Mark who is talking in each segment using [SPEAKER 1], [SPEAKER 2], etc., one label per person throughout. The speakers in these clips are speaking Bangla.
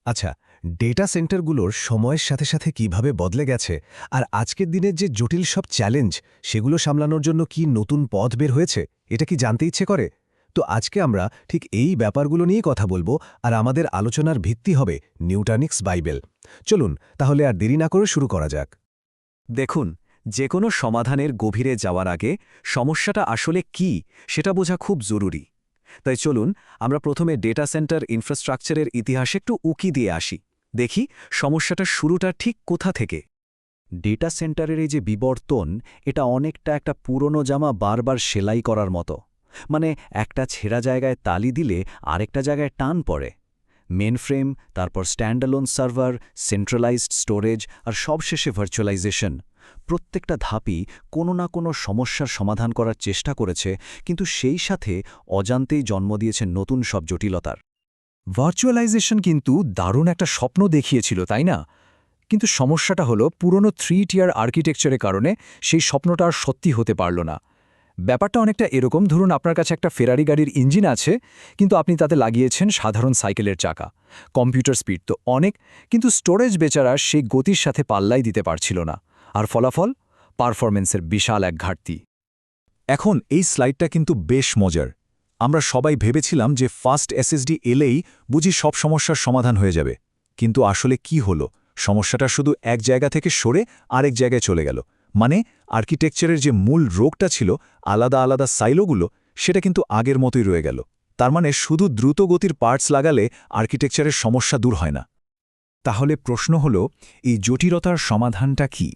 [SPEAKER 1] আচ্ছা, ডেটা সেন্টারগুলোর সময়ের সাথে সাথে কিভাবে বদলে গেছে আর আজকের দিনের যে জটিল সব চ্যালেঞ্জ সেগুলো সামলানোর জন্য কি নতুন পথ বের হয়েছে এটা কি জানতে ইচ্ছে করে? তো আজকে আমরা ঠিক এই ব্যাপারগুলো নিয়ে কথা বলবো আর আমাদের আলোচনার ভিত্তি হবে নিউটানিক্স বাইবেল। চলুন তাহলে আর দেরি না করে শুরু করা যাক।
[SPEAKER 2] দেখুন, যে কোনো সমাধানের গভীরে যাওয়ার আগে সমস্যাটা আসলে কি সেটা বোঝা খুব জরুরি। তাই চলুন আমরা প্রথমে ডেটা সেন্টার ইনফ্রাস্ট্রাকচারের ইতিহাসে একটু উকি দিয়ে আসি, দেখি সমস্যাটার শুরুটা ঠিক কোথা থেকে। ডেটা সেন্টারের এই যে বিবর্তন, এটা অনেকটা একটা পুরনো জামা বারবার সেলাই করার মতো। মানে একটা ছেঁড়া জায়গায় তালি দিলে আরেকটা জায়গায় টান পড়ে। মেনফ্রেম, তারপর স্ট্যান্ডঅ্যালোন সার্ভার, সেন্ট্রালাইজড স্টোরেজ আর সবশেষে ভার্চুয়ালাইজেশন। প্রত্যেকটা ধাপই কোনো না কোনো সমস্যার সমাধান করার চেষ্টা করেছে, কিন্তু সেই সাথে অজান্তেই জন্ম দিয়েছে নতুন সব জটিলতার।
[SPEAKER 3] ভার্চুয়ালাইজেশন কিন্তু দারুণ একটা স্বপ্ন দেখিয়েছিল, তাই না? কিন্তু সমস্যাটা হলো পুরনো 3 টিয়ার আর্কিটেকচারের কারণে সেই স্বপ্নটা আর সত্যি হতে পারল না। ব্যাপারটা অনেকটা এরকম, ধরুন আপনার কাছে একটা ফেরারি গাড়ির ইঞ্জিন আছে, কিন্তু আপনি তাতে লাগিয়েছেন সাধারণ সাইকেলের চাকা। কম্পিউটার স্পিড তো অনেক, কিন্তু স্টোরেজ বেচারা সেই গতির সাথে পাল্লাই দিতে পারছিল না। আর ফলাফল, পারফরমেন্সের বিশাল এক ঘাটতি।
[SPEAKER 4] এখন এই স্লাইডটা কিন্তু বেশ মজার। আমরা সবাই ভেবেছিলাম যে ফাস্ট এসএসডি এলেই বুঝি সব সমস্যার সমাধান হয়ে যাবে, কিন্তু আসলে কি হলো? সমস্যাটা শুধু এক জায়গা থেকে সরে আরেক জায়গায় চলে গেল। মানে আর্কিটেকচারের যে মূল রোগটা ছিল, আলাদা আলাদা সাইলোগুলো, সেটা কিন্তু আগের মতোই রয়ে গেল। তার মানে শুধু দ্রুতগতির পার্টস লাগালে আর্কিটেকচারের সমস্যা দূর হয় না।
[SPEAKER 3] তাহলে প্রশ্ন হল, এই জটিলতার সমাধানটা কি?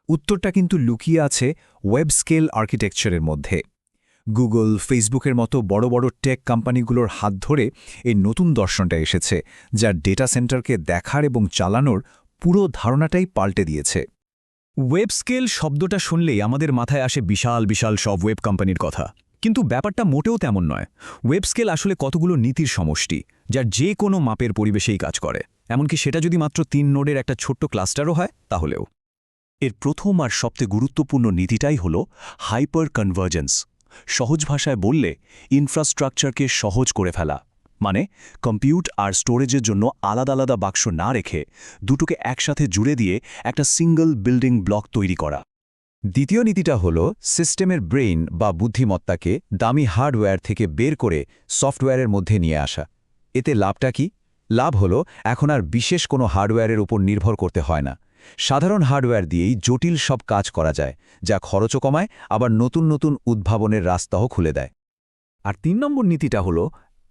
[SPEAKER 3] উত্তরটা কিন্তু লুকিয়ে আছে ওয়েব স্কেল আর্কিটেকচারের মধ্যে। গুগল, ফেসবুকের মতো বড় বড় টেক কোম্পানিগুলোর হাত ধরে এই নতুন দর্শনটা এসেছে, যা ডেটা সেন্টারকে দেখার এবং চালানোর পুরো ধারণাটাই পাল্টে দিয়েছে।
[SPEAKER 2] ওয়েব স্কেল শব্দটা শুনলেই আমাদের মাথায় আসে বিশাল বিশাল সব ওয়েব কোম্পানির কথা। কিন্তু ব্যাপারটা মোটেও তেমন নয়। ওয়েব স্কেল আসলে কতগুলো নীতির সমষ্টি, যা যে কোনো মাপের পরিবেশেই কাজ করে। এমনকি সেটা যদি মাত্র 3 নোডের একটা ছোট্ট ক্লাস্টারও হয় তাহলেও।
[SPEAKER 4] এর প্রথম আর সবচেয়ে গুরুত্বপূর্ণ নীতিটাই হল হাইপার কনভার্জেন্স। সহজ ভাষায় বললে, ইনফ্রাস্ট্রাকচারকে সহজ করে ফেলা। মানে কম্পিউট আর স্টোরেজের জন্য আলাদা আলাদা বাক্স না রেখে দুটোকে একসাথে জুড়ে দিয়ে একটা সিঙ্গল বিল্ডিং ব্লক তৈরি করা।
[SPEAKER 3] দ্বিতীয় নীতিটা হল সিস্টেমের ব্রেইন বা বুদ্ধিমত্তাকে দামি হার্ডওয়্যার থেকে বের করে সফটওয়্যারের মধ্যে নিয়ে আসা। এতে লাভটা কি? লাভ হলো এখন আর বিশেষ কোনো হার্ডওয়্যারের উপর নির্ভর করতে হয় না। সাধারণ হার্ডওয়্যার দিয়েই জটিল সব কাজ করা যায়, যা খরচও কমায়, আবার নতুন নতুন উদ্ভাবনের রাস্তাও খুলে দেয়।
[SPEAKER 2] আর 3 নম্বর নীতিটা হলো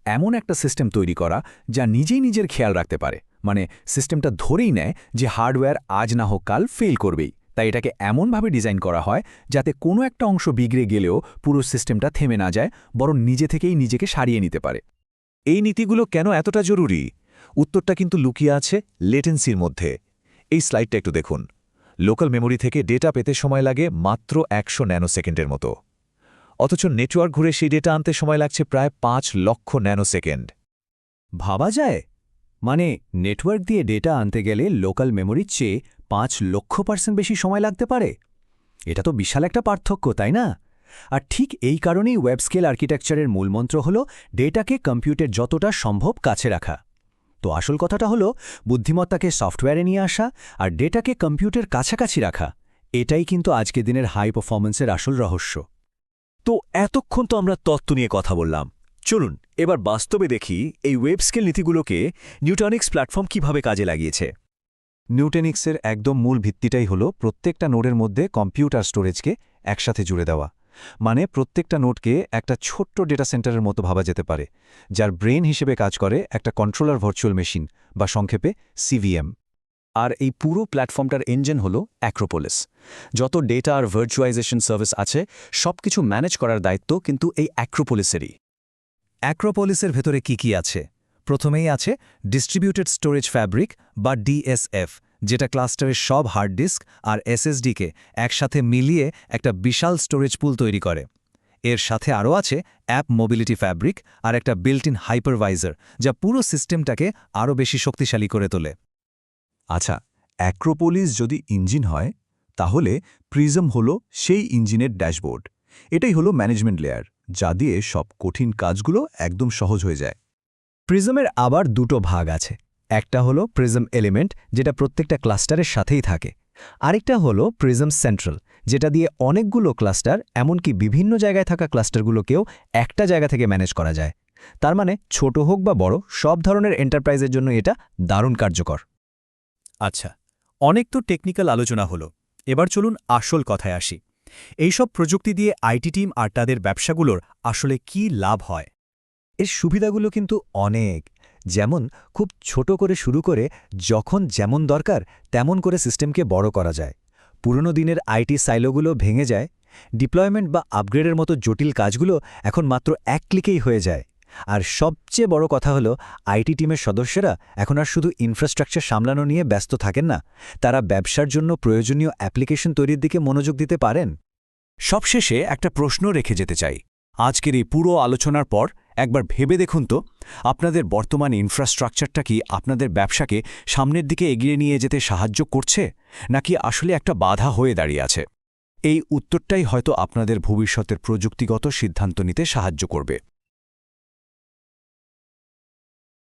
[SPEAKER 2] এমন একটা সিস্টেম তৈরি করা যা নিজেই নিজের খেয়াল রাখতে পারে। মানে সিস্টেমটা ধরেই নেয় যে হার্ডওয়্যার আজ না হোক কাল ফেল করবেই, তাই এটাকে এমনভাবে ডিজাইন করা হয় যাতে কোনো একটা অংশ বিগড়ে গেলেও পুরো সিস্টেমটা থেমে না যায়, বরং নিজে থেকেই নিজেকে সারিয়ে নিতে পারে।
[SPEAKER 4] এই নীতিগুলো কেন এতটা জরুরি? উত্তরটা কিন্তু লুকিয়ে আছে লেটেন্সির মধ্যে। এই স্লাইডটা একটু দেখুন। লোকাল মেমোরি থেকে ডেটা পেতে সময় লাগে মাত্র 100 ন্যানোসেকেন্ডের মতো, অথচ নেটওয়ার্ক ঘুরে সেই ডেটা আনতে সময় লাগছে প্রায় 5 লক্ষ ন্যানোসেকেন্ড।
[SPEAKER 2] ভাবা যায়? মানে নেটওয়ার্ক দিয়ে ডেটা আনতে গেলে লোকাল মেমোরির চেয়ে 5 লক্ষ% বেশি সময় লাগতে পারে। এটা তো বিশাল একটা পার্থক্য, তাই না? আর ঠিক এই কারণেই ওয়েব স্কেল আর্কিটেকচারের মূলমন্ত্র হল ডেটাকে কম্পিউটের যতটা সম্ভব কাছে রাখা। তো আসল কথাটা হলো বুদ্ধিমত্তাকে সফটওয়্যারে নিয়ে আসা আর ডেটাকে কম্পিউটার কাছাকাছি রাখা। এটাই কিন্তু আজকের দিনের হাই পারফরম্যান্সের আসল রহস্য।
[SPEAKER 4] তো এতক্ষণ তো আমরা তত্ত্ব নিয়ে কথা বললাম। চলুন এবার বাস্তবে দেখি এই ওয়েব স্কেল নীতিগুলোকে নিউটনিক্স প্ল্যাটফর্ম কিভাবে কাজে লাগিয়েছে।
[SPEAKER 3] নিউটেনিক্সের একদম মূল ভিত্তিটাই হল প্রত্যেকটা নোডের মধ্যে কম্পিউটার স্টোরেজকে একসাথে জুড়ে দেওয়া। মানে প্রত্যেকটা নোডকে একটা ছোট্ট ডেটা সেন্টারের মতো ভাবা যেতে পারে, যার ব্রেন হিসেবে কাজ করে একটা কন্ট্রোলার ভার্চুয়াল মেশিন বা সংক্ষেপে সিভিএম।
[SPEAKER 2] আর এই পুরো প্ল্যাটফর্মটার ইঞ্জিন হল অ্যাক্রোপোলিস। যত ডেটা আর ভার্চুয়ালাইজেশন সার্ভিস আছে সবকিছু ম্যানেজ করার দায়িত্ব কিন্তু এই অ্যাক্রোপোলিসেরই।
[SPEAKER 3] অ্যাক্রোপোলিসের ভেতরে কি আছে? প্রথমেই আছে ডিস্ট্রিবিউটেড স্টোরেজ ফ্যাব্রিক বা ডিএসএফ, যেটা ক্লাস্টারের সব হার্ড ডিস্ক আর এসএসডিকে একসাথে মিলিয়ে একটা বিশাল স্টোরেজ পুল তৈরি করে। এর সাথে আরও আছে অ্যাপ মোবিলিটি ফ্যাব্রিক আর একটা বিল্ট ইন হাইপারভাইজার, যা পুরো সিস্টেমটাকে আরও বেশি শক্তিশালী করে তোলে।
[SPEAKER 4] আচ্ছা, অ্যাক্রোপোলিস যদি ইঞ্জিন হয়, তাহলে প্রিজম হলো সেই ইঞ্জিনের ড্যাশবোর্ড। এটাই হলো ম্যানেজমেন্ট লেয়ার, যা দিয়ে সব কঠিন কাজগুলো একদম সহজ হয়ে যায়।
[SPEAKER 2] প্রিজমের আবার দুটো ভাগ আছে।
[SPEAKER 5] একটা হলো প্রিজম এলিমেন্ট, যেটা প্রত্যেকটা ক্লাস্টারের সাথেই থাকে। আরেকটা হলো প্রিজম সেন্ট্রাল, যেটা দিয়ে অনেকগুলো ক্লাস্টার, এমনকি বিভিন্ন জায়গায় থাকা ক্লাস্টারগুলোকেও একটা জায়গা থেকে ম্যানেজ করা যায়। তার মানে ছোট হোক বা বড়, সব ধরনের এন্টারপ্রাইজের জন্য এটা দারুণ কার্যকর।
[SPEAKER 6] আচ্ছা, অনেক তো টেকনিক্যাল আলোচনা হলো, এবার চলুন আসল কথায় আসি। এইসব প্রযুক্তি দিয়ে আইটি টিম আর তাদের ব্যবসাগুলোর আসলে কি লাভ হয়?
[SPEAKER 5] এর সুবিধাগুলো কিন্তু অনেক। যেমন খুব ছোট করে শুরু করে যখন যেমন দরকার তেমন করে সিস্টেমকে বড় করা যায়। পুরনো দিনের আইটি সাইলোগুলো ভেঙে যায়। ডিপ্লয়মেন্ট বা আপগ্রেডের মতো জটিল কাজগুলো এখন মাত্র এক ক্লিকেই হয়ে যায়। আর সবচেয়ে বড় কথা হলো, আইটি টিমের সদস্যরা এখন আর শুধু ইনফ্রাস্ট্রাকচার সামলানো নিয়ে ব্যস্ত থাকেন না, তারা ব্যবসার জন্য প্রয়োজনীয় অ্যাপ্লিকেশন তৈরির দিকে মনোযোগ দিতে পারেন।
[SPEAKER 2] সবশেষে একটা প্রশ্ন রেখে যেতে চাই। আজকের এই পুরো আলোচনার পর একবার ভেবে দেখুন তো, আপনাদের বর্তমান ইনফ্রাস্ট্রাকচারটা কি আপনাদের ব্যবসাকে সামনের দিকে এগিয়ে নিয়ে যেতে সাহায্য করছে, নাকি আসলে একটা বাধা হয়ে দাঁড়িয়ে আছে? এই উত্তরটাই হয়তো আপনাদের ভবিষ্যতের প্রযুক্তিগত সিদ্ধান্ত নিতে সাহায্য করবে।